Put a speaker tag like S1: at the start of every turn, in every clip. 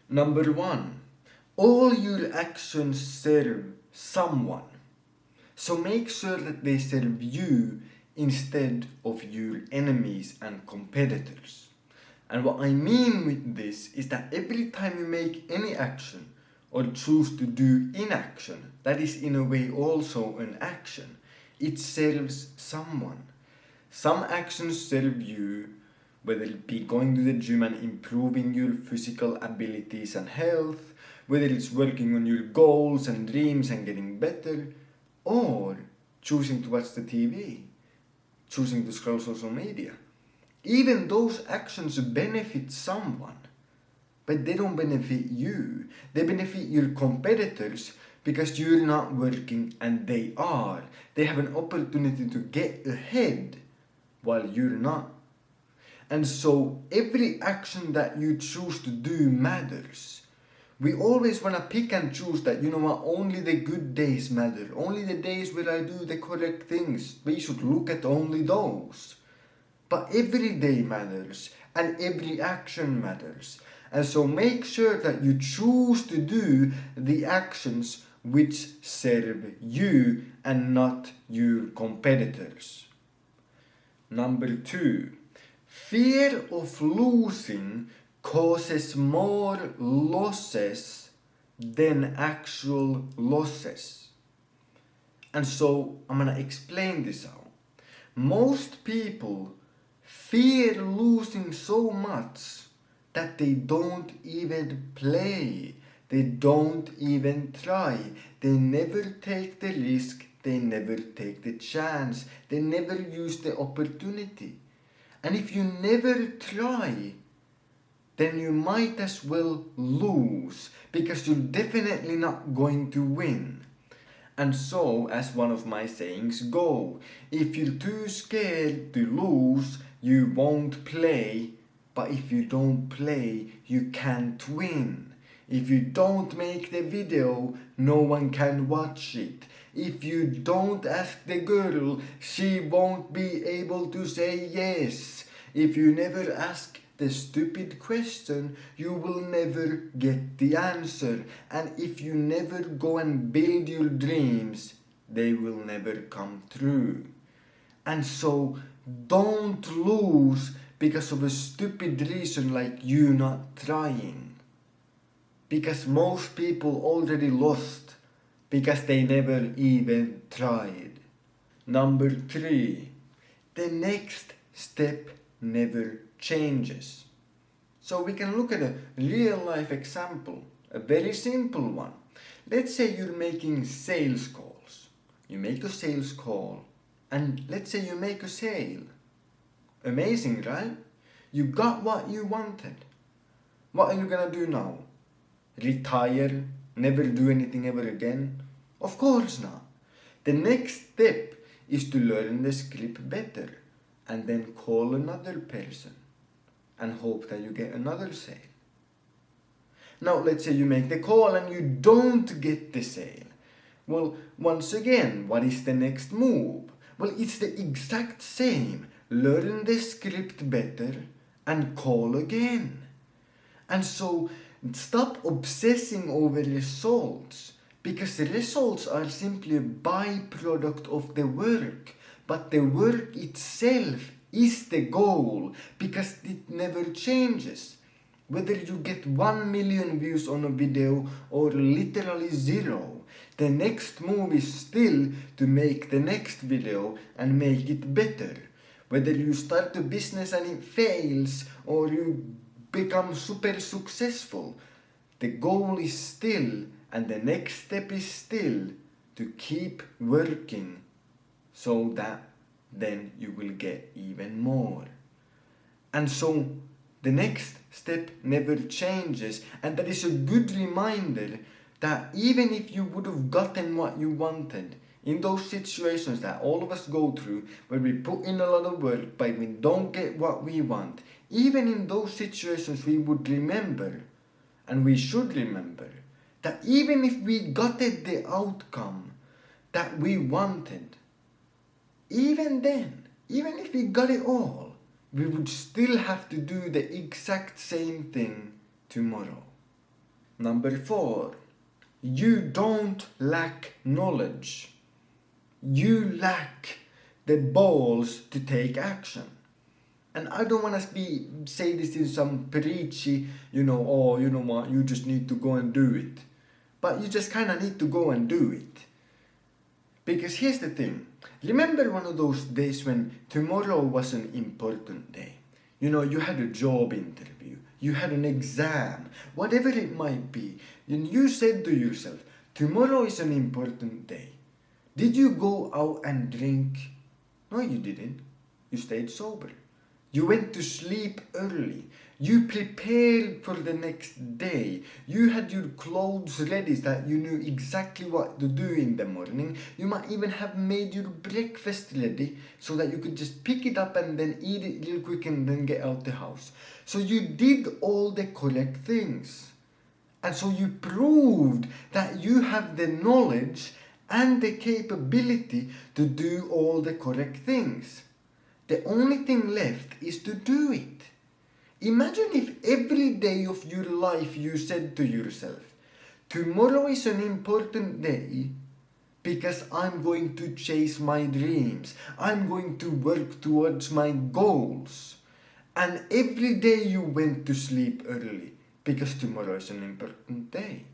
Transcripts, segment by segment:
S1: Number 1. All your actions serve someone. So make sure that they serve you instead of your enemies and competitors. And what I mean with this is that every time you make any action or choose to do inaction, that is in a way also an action, it serves someone. Some actions serve you, whether it be going to the gym and improving your physical abilities and health, whether it's working on your goals and dreams and getting better, or choosing to watch the TV, choosing to scroll social media. Even those actions benefit someone, but they don't benefit you. They benefit your competitors because you're not working and they are. They have an opportunity to get ahead while you're not. And so every action that you choose to do matters. We always want to pick and choose that, you know what, only the good days matter. Only the days where I do the correct things. We should look at only those. But every day matters and every action matters. And so make sure that you choose to do the actions which serve you and not your competitors. Number 2. Fear of losing causes more losses than actual losses. And so I'm going to explain this out. Most people fear losing so much that they don't even play. They don't even try. They never take the risk. They never take the chance. They never use the opportunity. And if you never try, then you might as well lose, because you're definitely not going to win. And so, as one of my sayings go, if you're too scared to lose, you won't play. But if you don't play, you can't win. If you don't make the video, no one can watch it. If you don't ask the girl, she won't be able to say yes. If you never ask the stupid question, you will never get the answer. And if you never go and build your dreams, they will never come true. And so don't lose because of a stupid reason like you not trying. Because most people already lost because they never even tried. Number 3. The next step never changes. So we can look at a real life example, a very simple one. Let's say you're making sales calls. You make a sales call and let's say you make a sale. Amazing, right? You got what you wanted. What are you gonna do now? Retire? Never do anything ever again? Of course not. The next step is to learn the script better and then call another person and hope that you get another sale. Now let's say you make the call and you don't get the sale. Well, once again, what is the next move? Well, it's the exact same. Learn the script better and call again. And so stop obsessing over results, because the results are simply a byproduct of the work. But the work itself is the goal, because it never changes. Whether you get 1 million views on a video or literally 0, the next move is still to make the next video and make it better. Whether you start a business and it fails or you become super successful, the goal is still, and the next step is still, to keep working so that then you will get even more. And so the next step never changes, and that is a good reminder that even if you would have gotten what you wanted, in those situations that all of us go through, where we put in a lot of work but we don't get what we want, even in those situations we would remember, and we should remember, that even if we got the outcome that we wanted, even then, even if we got it all, we would still have to do the exact same thing tomorrow. Number 4. You don't lack knowledge. You lack the balls to take action. And I don't want to say this in some preachy, oh, you know what, you just need to go and do it. But you just kind of need to go and do it. Because here's the thing. Remember one of those days when tomorrow was an important day? You had a job interview. You had an exam. Whatever it might be. And you said to yourself, tomorrow is an important day. Did you go out and drink? No, you didn't. You stayed sober. You went to sleep early. You prepared for the next day. You had your clothes ready so that you knew exactly what to do in the morning. You might even have made your breakfast ready so that you could just pick it up and then eat it real quick and then get out the house. So you did all the correct things. And so you proved that you have the knowledge and the capability to do all the correct things. The only thing left is to do it. Imagine if every day of your life you said to yourself, tomorrow is an important day because I'm going to chase my dreams. I'm going to work towards my goals. And every day you went to sleep early because tomorrow is an important day.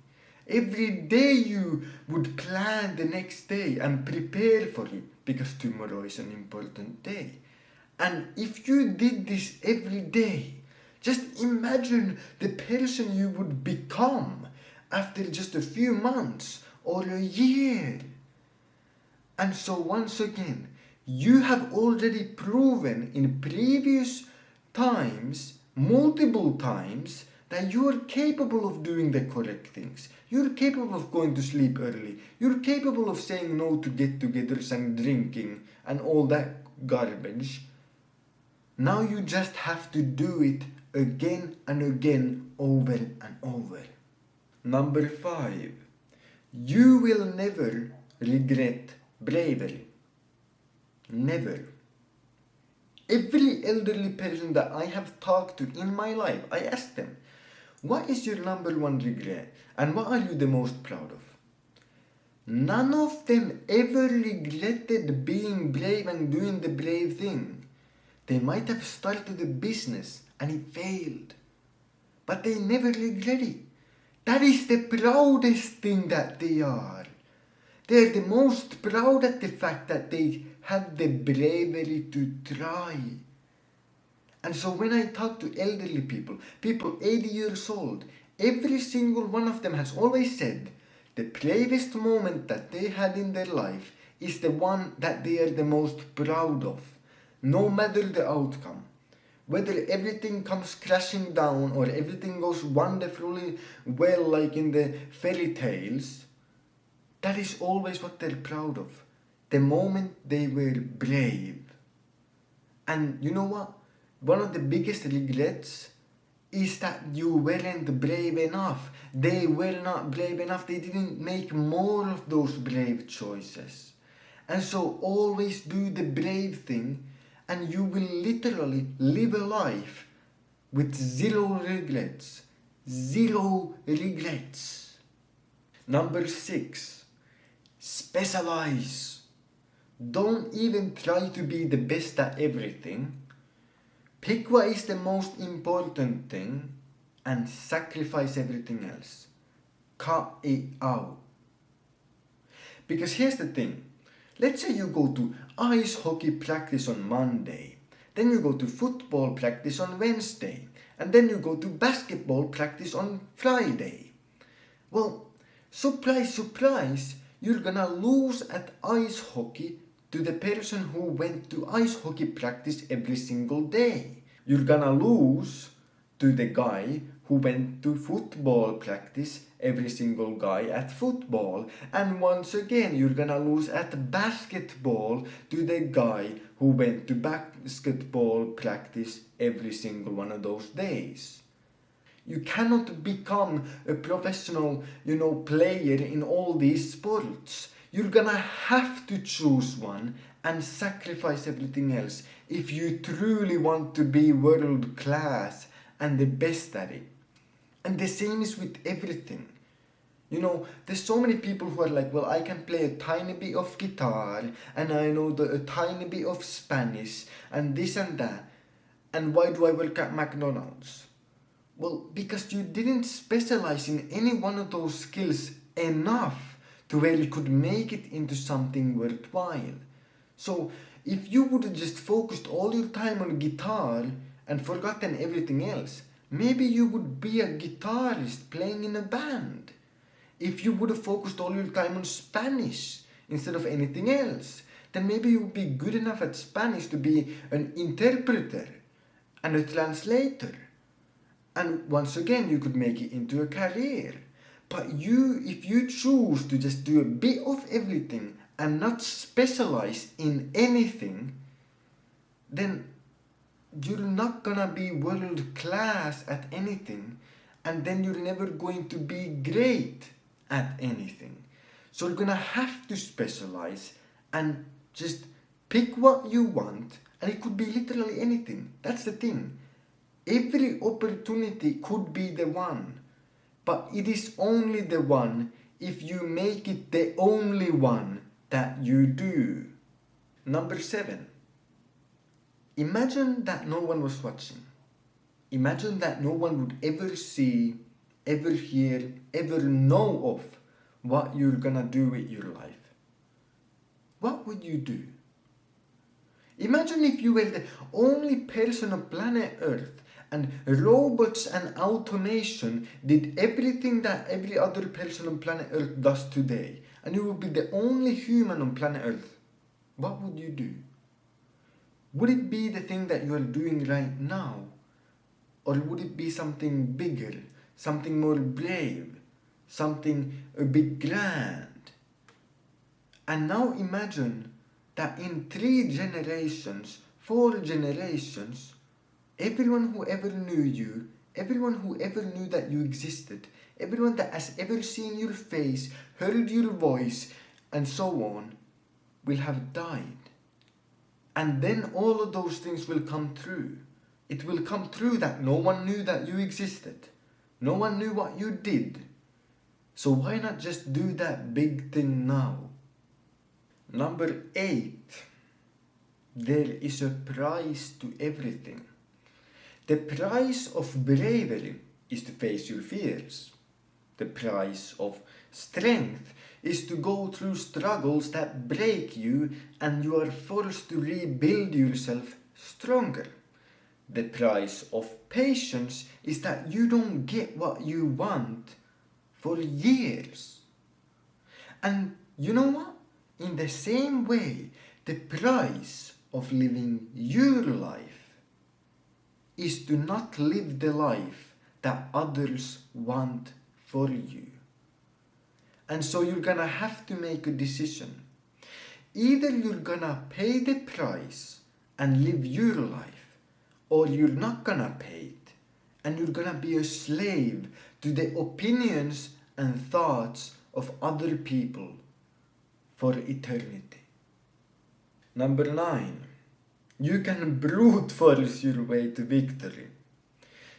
S1: Every day you would plan the next day and prepare for it because tomorrow is an important day. And if you did this every day, just imagine the person you would become after just a few months or a year. And so once again, you have already proven in previous times, multiple times, that you are capable of doing the correct things. You're capable of going to sleep early. You're capable of saying no to get-togethers and drinking and all that garbage. Now you just have to do it again and again, over and over. Number 5. You will never regret bravery. Never. Every elderly person that I have talked to in my life, I asked them, what is your number 1 regret and what are you the most proud of? None of them ever regretted being brave and doing the brave thing. They might have started a business and it failed, but they never regret it. That is the proudest thing that they are. They're the most proud at the fact that they had the bravery to try. And so when I talk to elderly people 80 years old, every single one of them has always said the bravest moment that they had in their life is the one that they are the most proud of, no matter the outcome. Whether everything comes crashing down or everything goes wonderfully well like in the fairy tales, that is always what they're proud of. The moment they were brave. And you know what? One of the biggest regrets is that you weren't brave enough. They were not brave enough. They didn't make more of those brave choices. And so always do the brave thing and you will literally live a life with 0 regrets. 0 regrets. Number 6. Specialize. Don't even try to be the best at everything. Pick what is the most important thing and sacrifice everything else. Cut it out. Because here's the thing. Let's say you go to ice hockey practice on Monday. Then you go to football practice on Wednesday. And then you go to basketball practice on Friday. Well, surprise, surprise, you're gonna lose at ice hockey to the person who went to ice hockey practice every single day. You're gonna lose to the guy who went to football practice every single guy at football. And once again, you're gonna lose at basketball to the guy who went to basketball practice every single one of those days. You cannot become a professional, player in all these sports. You're gonna have to choose one and sacrifice everything else if you truly want to be world class and the best at it. And the same is with everything. There's so many people who are like, well, I can play a tiny bit of guitar and I know a tiny bit of Spanish and this and that. And why do I work at McDonald's? Well, because you didn't specialize in any one of those skills enough to where you could make it into something worthwhile. So if you would have just focused all your time on guitar and forgotten everything else, maybe you would be a guitarist playing in a band. If you would have focused all your time on Spanish instead of anything else, then maybe you would be good enough at Spanish to be an interpreter and a translator. And once again, you could make it into a career. But if you choose to just do a bit of everything and not specialize in anything, then you're not gonna be world class at anything, and then you're never going to be great at anything. So you're gonna have to specialize and just pick what you want, and it could be literally anything. That's the thing. Every opportunity could be the one, but it is only the one if you make it the only one that you do. Number 7. Imagine that no one was watching. Imagine that no one would ever see, ever hear, ever know of what you're gonna do with your life. What would you do? Imagine if you were the only person on planet Earth and robots and automation did everything that every other person on planet Earth does today, and you would be the only human on planet Earth. What would you do? Would it be the thing that you are doing right now? Or would it be something bigger, something more brave, something a bit grand? And now imagine that in 3 generations, 4 generations, everyone who ever knew you, everyone who ever knew that you existed, everyone that has ever seen your face, heard your voice, and so on, will have died. And then all of those things will come true. It will come true that no one knew that you existed. No one knew what you did. So why not just do that big thing now? Number 8. There is a price to everything. The price of bravery is to face your fears. The price of strength is to go through struggles that break you and you are forced to rebuild yourself stronger. The price of patience is that you don't get what you want for years. And you know what? In the same way, the price of living your life is to not live the life that others want for you. And so you're gonna have to make a decision. Either you're gonna pay the price and live your life, or you're not gonna pay it, and you're gonna be a slave to the opinions and thoughts of other people for eternity. Number 9. You can brute force your way to victory.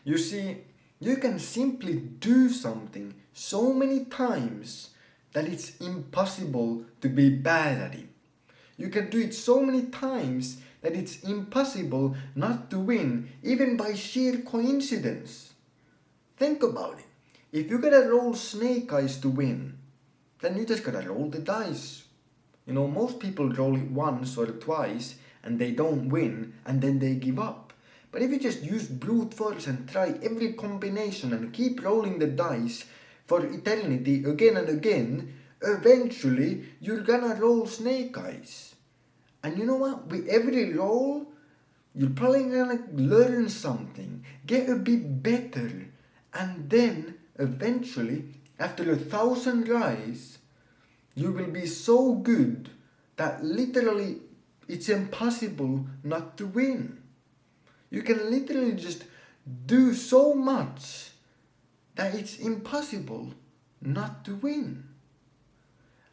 S1: You see, you can simply do something so many times that it's impossible to be bad at it. You can do it so many times that it's impossible not to win, even by sheer coincidence. Think about it. If you gotta roll snake eyes to win, then you just gotta roll the dice. Most people roll it once or twice and they don't win and then they give up. But if you just use brute force and try every combination and keep rolling the dice for eternity again and again, eventually you're gonna roll snake eyes. And you know what? With every roll, you're probably gonna learn something, get a bit better, and then eventually, after 1,000 tries, you will be so good that literally it's impossible not to win. You can literally just do so much that it's impossible not to win.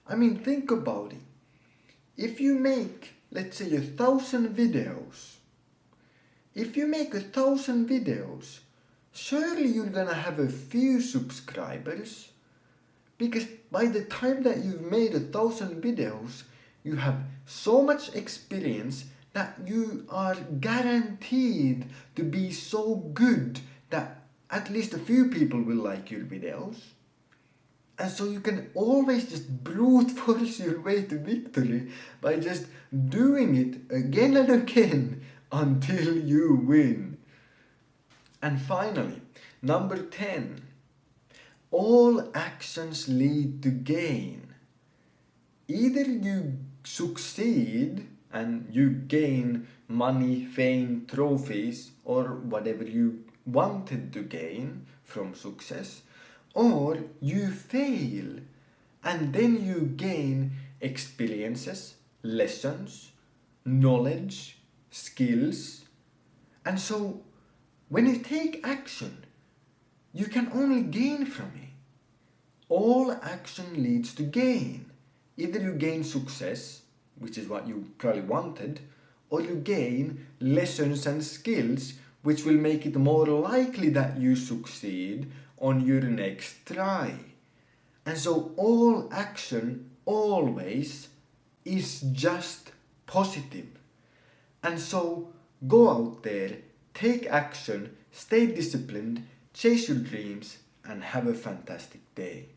S1: I mean, think about it. If you make, let's say, 1,000 videos, if you make 1,000 videos, surely you're gonna have a few subscribers, because by the time that you've made 1,000 videos, you have so much experience that you are guaranteed to be so good that at least a few people will like your videos. And so you can always just brute force your way to victory by just doing it again and again until you win. And finally, number 10. All actions lead to gain. Either you succeed and you gain money, fame, trophies, or whatever you wanted to gain from success, or you fail and then you gain experiences, lessons, knowledge, skills. And so when you take action, you can only gain from it. All action leads to gain. Either you gain success, which is what you probably wanted, or you gain lessons and skills which will make it more likely that you succeed on your next try. And so all action always is just positive. And so go out there, take action, stay disciplined, chase your dreams, and have a fantastic day.